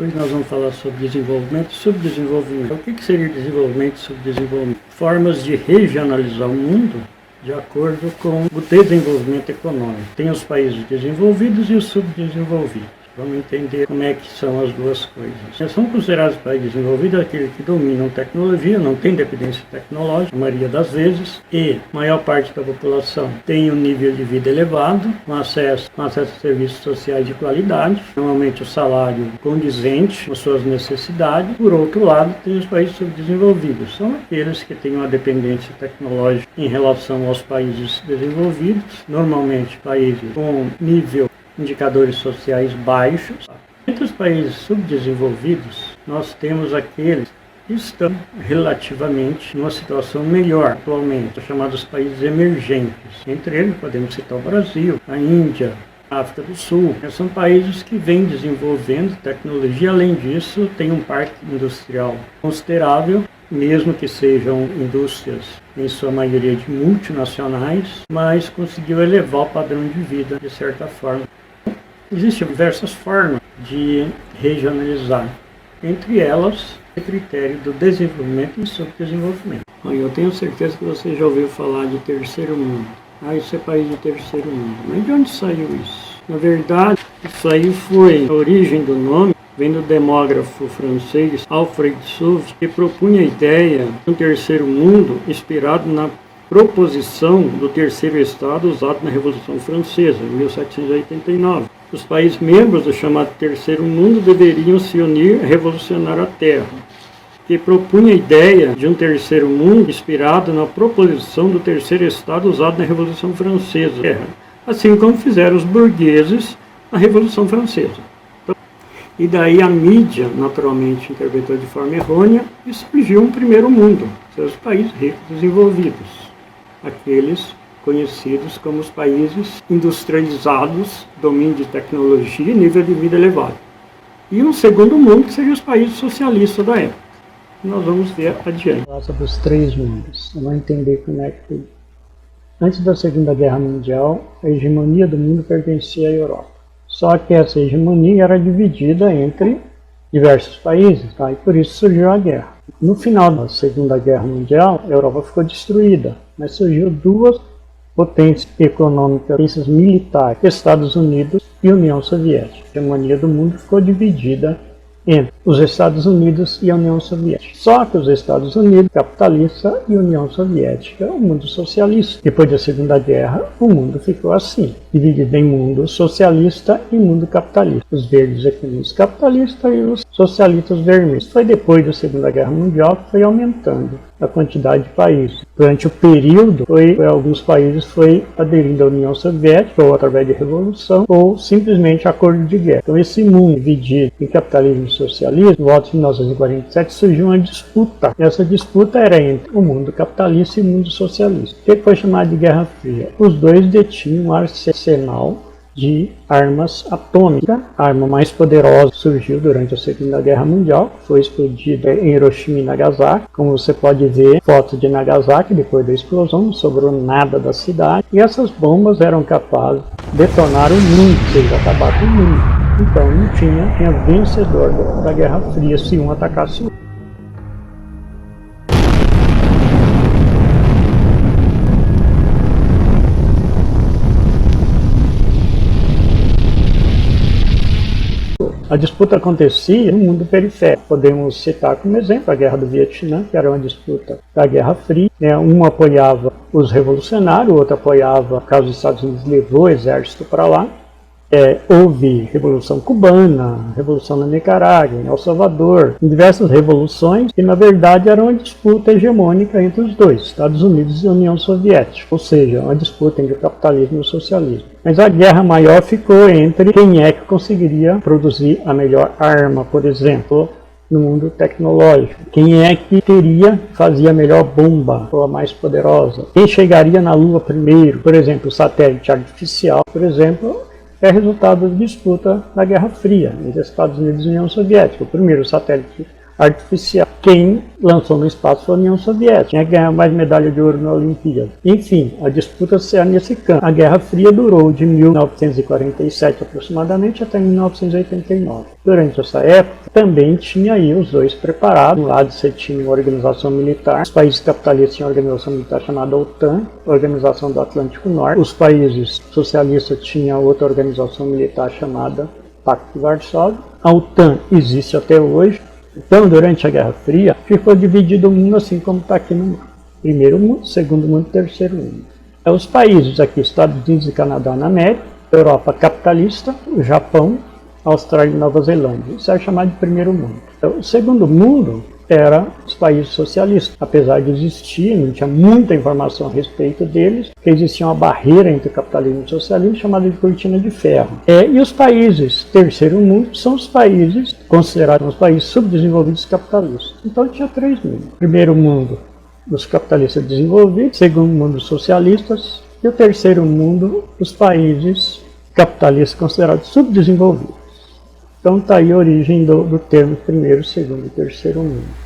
Hoje nós vamos falar sobre desenvolvimento e subdesenvolvimento. O que seria desenvolvimento e subdesenvolvimento? Formas de regionalizar o mundo de acordo com o desenvolvimento econômico. Tem os países desenvolvidos e os subdesenvolvidos. Vamos entender como é que são as duas coisas. São considerados países desenvolvidos aqueles que dominam tecnologia, não tem dependência tecnológica, a maioria das vezes, e a maior parte da população tem um nível de vida elevado, com acesso a serviços sociais de qualidade, normalmente o salário condizente com suas necessidades. Por outro lado, tem os países subdesenvolvidos, são aqueles que têm uma dependência tecnológica em relação aos países desenvolvidos, normalmente países com nível indicadores sociais baixos. Entre os países subdesenvolvidos, nós temos aqueles que estão relativamente numa situação melhor atualmente, chamados países emergentes. Entre eles podemos citar o Brasil, a Índia, a África do Sul. São países que vêm desenvolvendo tecnologia. Além disso, tem um parque industrial considerável, mesmo que sejam indústrias, em sua maioria de multinacionais, mas conseguiu elevar o padrão de vida de certa forma. Existem diversas formas de regionalizar, entre elas o critério do desenvolvimento e subdesenvolvimento. Eu tenho certeza que você já ouviu falar de terceiro mundo. Isso é país de terceiro mundo. Mas de onde saiu isso? Na verdade, isso aí foi a origem do nome. Vem do demógrafo francês Alfred Sauvé, que propunha a ideia de um terceiro mundo inspirado na proposição do terceiro estado usado na Revolução Francesa, em 1789. Os países membros do chamado terceiro mundo deveriam se unir a revolucionar a Terra, que propunha a ideia de um terceiro mundo inspirado na proposição do terceiro estado usado na Revolução Francesa, assim como fizeram os burgueses na Revolução Francesa. E daí a mídia, naturalmente, interpretou de forma errônea e surgiu um primeiro mundo, seus países ricos desenvolvidos, aqueles conhecidos como os países industrializados, domínio de tecnologia e nível de vida elevado. E um segundo mundo, que seriam os países socialistas da época. Nós vamos ver adiante. Passa dos três mundos. Vamos entender como é que... Antes da Segunda Guerra Mundial, a hegemonia do mundo pertencia à Europa. Só que essa hegemonia era dividida entre diversos países, e por isso surgiu a guerra. No final da Segunda Guerra Mundial, a Europa ficou destruída, mas surgiu duas potências econômicas, potências militares, Estados Unidos e União Soviética. A hegemonia do mundo ficou dividida entre os Estados Unidos e a União Soviética. Só que os Estados Unidos, capitalista, e a União Soviética, o mundo socialista. Depois da Segunda Guerra, o mundo ficou assim, dividido em mundo socialista e mundo capitalista. Os verdes aqui, os capitalistas, e os socialistas vermelhos. Foi depois da Segunda Guerra Mundial que foi aumentando a quantidade de países. Durante o período, alguns países foi aderindo à União Soviética, ou através de revolução, ou simplesmente acordo de guerra. Então esse mundo dividido em capitalismo e socialismo, no volta de 1947, surgiu uma disputa. Essa disputa era entre o mundo capitalista e o mundo socialista, que foi chamada de Guerra Fria. Os dois detinham um arsenal de armas atômicas. A arma mais poderosa surgiu durante a Segunda Guerra Mundial, foi explodida em Hiroshima e Nagasaki. Como você pode ver, fotos de Nagasaki depois da explosão, não sobrou nada da cidade. E essas bombas eram capazes de detonar o mundo, ou seja, acabar com o mundo. Então não tinha vencedor da Guerra Fria se um atacasse o outro. A disputa acontecia no mundo periférico. Podemos citar como exemplo a Guerra do Vietnã, que era uma disputa da Guerra Fria. Um apoiava os revolucionários, o outro apoiava, caso os Estados Unidos levou o exército para lá. Houve Revolução Cubana, Revolução na Nicarágua, em El Salvador, em diversas revoluções, que na verdade era uma disputa hegemônica entre os dois, Estados Unidos e a União Soviética, ou seja, uma disputa entre o capitalismo e o socialismo. Mas a guerra maior ficou entre quem é que conseguiria produzir a melhor arma, por exemplo, no mundo tecnológico. Quem é que fazia a melhor bomba, ou a mais poderosa? Quem chegaria na Lua primeiro? Por exemplo, o satélite artificial, por exemplo, é resultado da disputa da Guerra Fria entre Estados Unidos e União Soviética. O primeiro satélite artificial. Quem lançou no espaço foi a União Soviética. Quem ganhou mais medalha de ouro na Olimpíada. Enfim, a disputa se é nesse campo. A Guerra Fria durou de 1947 aproximadamente até 1989. Durante essa época, também tinha aí os dois preparados. De um lado você tinha uma organização militar. Os países capitalistas tinham uma organização militar chamada OTAN, Organização do Atlântico Norte. Os países socialistas tinham outra organização militar chamada Pacto de Varsóvia. A OTAN existe até hoje. Então, durante a Guerra Fria, ficou dividido o mundo assim como está aqui no mapa. Primeiro mundo, segundo mundo, terceiro mundo. Os países aqui, Estados Unidos e Canadá na América, Europa capitalista, o Japão, Austrália e Nova Zelândia. Isso é chamado de primeiro mundo. Então, o segundo mundo era os países socialistas. Apesar de existir, não tinha muita informação a respeito deles, porque existia uma barreira entre o capitalismo e o socialismo chamada de cortina de ferro. E os países terceiro mundo são os países considerados os países subdesenvolvidos capitalistas. Então tinha três mundos. Primeiro mundo, os capitalistas desenvolvidos. Segundo mundo, os socialistas. E o terceiro mundo, os países capitalistas considerados subdesenvolvidos. Então está aí a origem do termo primeiro, segundo e terceiro mundo.